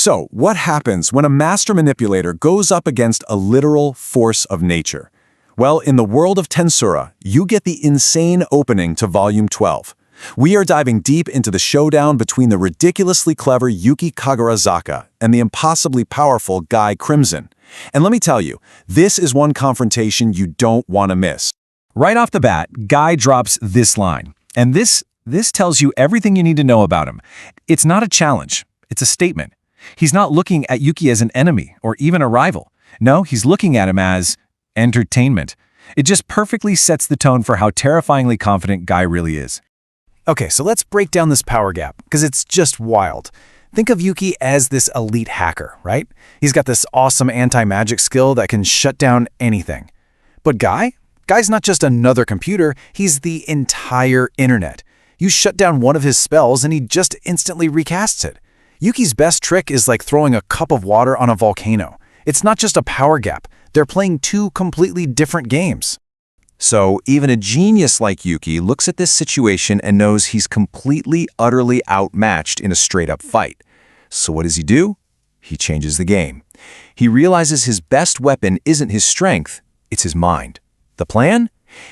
So, what happens when a master manipulator goes up against a literal force of nature? Well, in the world of Tensura, you get the insane opening to Volume 12. We are diving deep into the showdown between the ridiculously clever Yuuki Kagurazaka and the impossibly powerful Guy Crimson. And let me tell you, this is one confrontation you don't want to miss. Right off the bat, Guy drops this line. And this tells you everything you need to know about him. It's not a challenge. It's a statement. He's not looking at Yuuki as an enemy or even a rival. No, he's looking at him as entertainment. It just perfectly sets the tone for how terrifyingly confident Guy really is. Okay, so let's break down this power gap, because it's just wild. Think of Yuuki as this elite hacker, right? He's got this awesome anti-magic skill that can shut down anything. But Guy's not just another computer, he's the entire internet. You shut down one of his spells and he just instantly recasts it. Yuuki's best trick is like throwing a cup of water on a volcano. It's not just a power gap, they're playing two completely different games. So, even a genius like Yuuki looks at this situation and knows he's completely, utterly outmatched in a straight-up fight. So what does he do? He changes the game. He realizes his best weapon isn't his strength, it's his mind. The plan?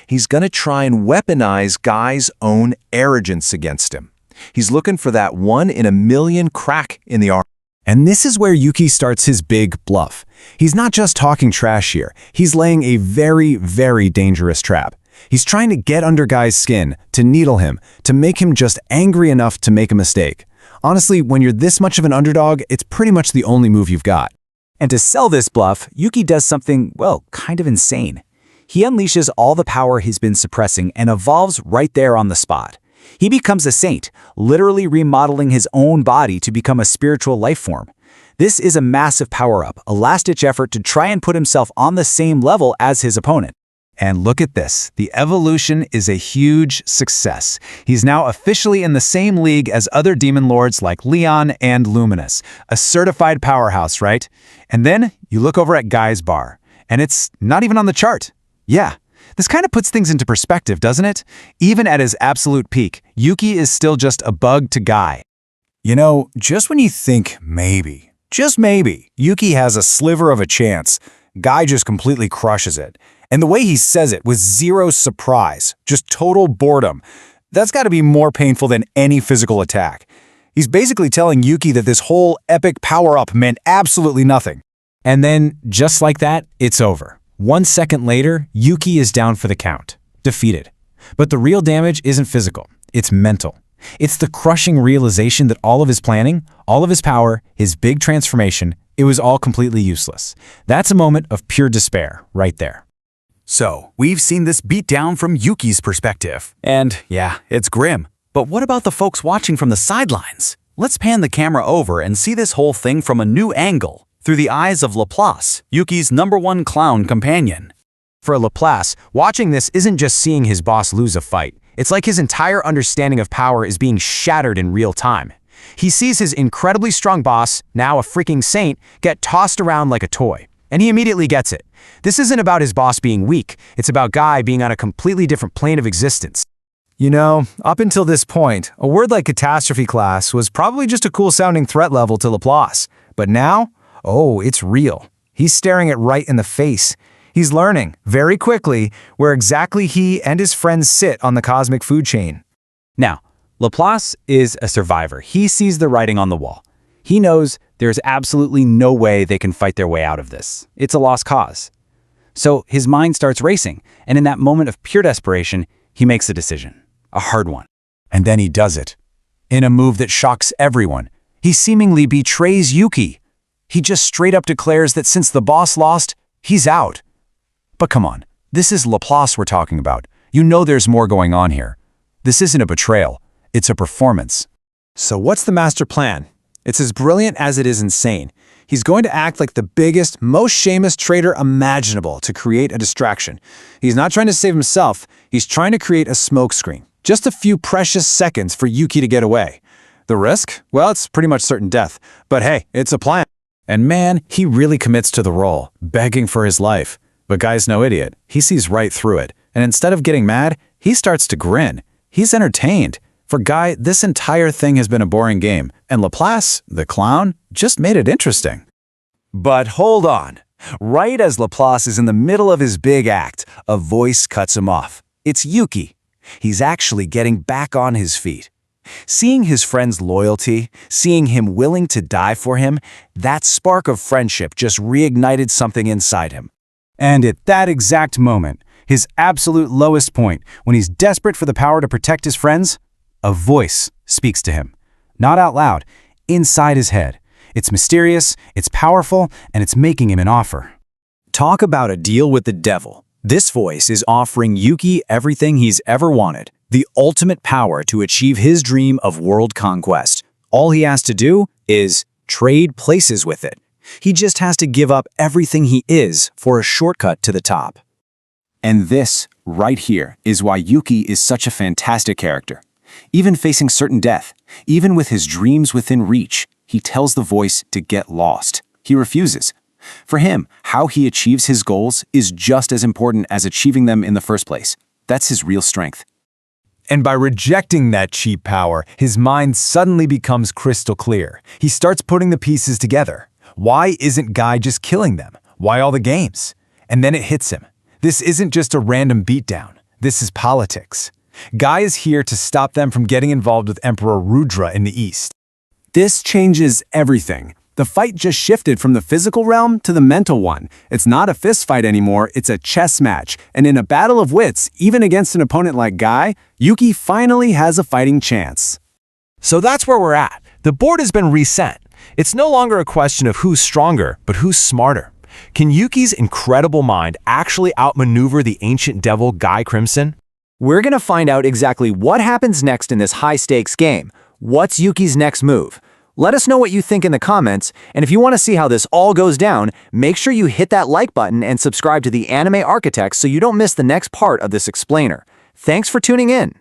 He's gonna try and weaponize Guy's own arrogance against him. He's looking for that 1 in a million crack in the armor. And this is where Yuuki starts his big bluff. He's not just talking trash here. He's laying a very, very dangerous trap. He's trying to get under Guy's skin, to needle him, to make him just angry enough to make a mistake. Honestly, when you're this much of an underdog, it's pretty much the only move you've got. And to sell this bluff, Yuuki does something, well, kind of insane. He unleashes all the power he's been suppressing and evolves right there on the spot. He becomes a saint, literally remodeling his own body to become a spiritual life form. This is a massive power-up, a last-ditch effort to try and put himself on the same level as his opponent. And look at this. The evolution is a huge success. He's now officially in the same league as other demon lords like Leon and Luminous. A certified powerhouse, right? And then you look over at Guy's bar, and it's not even on the chart. Yeah. This kind of puts things into perspective, doesn't it? Even at his absolute peak, Yuuki is still just a bug to Guy. You know, just when you think maybe, just maybe, Yuuki has a sliver of a chance, Guy just completely crushes it. And the way he says it with zero surprise, just total boredom, that's got to be more painful than any physical attack. He's basically telling Yuuki that this whole epic power-up meant absolutely nothing. And then, just like that, it's over. 1 second later, Yuuki is down for the count, defeated. But the real damage isn't physical, it's mental. It's the crushing realization that all of his planning, all of his power, his big transformation, it was all completely useless. That's a moment of pure despair, right there. So, we've seen this beatdown from Yuuki's perspective. And yeah, it's grim. But what about the folks watching from the sidelines? Let's pan the camera over and see this whole thing from a new angle, through the eyes of Laplace, Yuuki's #1 clown companion. For Laplace, watching this isn't just seeing his boss lose a fight. It's like his entire understanding of power is being shattered in real time. He sees his incredibly strong boss, now a freaking saint, get tossed around like a toy. And he immediately gets it. This isn't about his boss being weak. It's about Guy being on a completely different plane of existence. You know, up until this point, a word like catastrophe class was probably just a cool-sounding threat level to Laplace. But now, oh, it's real. He's staring it right in the face. He's learning, very quickly, where exactly he and his friends sit on the cosmic food chain. Now, Laplace is a survivor. He sees the writing on the wall. He knows there's absolutely no way they can fight their way out of this. It's a lost cause. So his mind starts racing, and in that moment of pure desperation, he makes a decision. A hard one. And then he does it. In a move that shocks everyone, he seemingly betrays Yuuki. He just straight up declares that since the boss lost, he's out. But come on, this is Laplace we're talking about. You know there's more going on here. This isn't a betrayal, it's a performance. So what's the master plan? It's as brilliant as it is insane. He's going to act like the biggest, most shameless traitor imaginable to create a distraction. He's not trying to save himself, he's trying to create a smokescreen. Just a few precious seconds for Yuuki to get away. The risk? Well, it's pretty much certain death. But hey, it's a plan. And man, he really commits to the role, begging for his life. But Guy's no idiot. He sees right through it. And instead of getting mad, he starts to grin. He's entertained. For Guy, this entire thing has been a boring game, and Laplace, the clown, just made it interesting. But hold on. Right as Laplace is in the middle of his big act, a voice cuts him off. It's Yuuki. He's actually getting back on his feet. Seeing his friend's loyalty, seeing him willing to die for him, that spark of friendship just reignited something inside him. And at that exact moment, his absolute lowest point, when he's desperate for the power to protect his friends, a voice speaks to him. Not out loud, inside his head. It's mysterious, it's powerful, and it's making him an offer. Talk about a deal with the devil. This voice is offering Yuuki everything he's ever wanted, the ultimate power to achieve his dream of world conquest. All he has to do is trade places with it. He just has to give up everything he is for a shortcut to the top. And this, right here, is why Yuuki is such a fantastic character. Even facing certain death, even with his dreams within reach, he tells the voice to get lost. He refuses. For him, how he achieves his goals is just as important as achieving them in the first place. That's his real strength. And by rejecting that cheap power, his mind suddenly becomes crystal clear. He starts putting the pieces together. Why isn't Guy just killing them? Why all the games? And then it hits him. This isn't just a random beatdown. This is politics. Guy is here to stop them from getting involved with Emperor Rudra in the east. This changes everything. The fight just shifted from the physical realm to the mental one. It's not a fist fight anymore, it's a chess match. And in a battle of wits, even against an opponent like Guy, Yuuki finally has a fighting chance. So that's where we're at. The board has been reset. It's no longer a question of who's stronger, but who's smarter. Can Yuuki's incredible mind actually outmaneuver the ancient devil Guy Crimson? We're going to find out exactly what happens next in this high-stakes game. What's Yuuki's next move? Let us know what you think in the comments, and if you want to see how this all goes down, make sure you hit that like button and subscribe to the Anime Architects so you don't miss the next part of this explainer. Thanks for tuning in.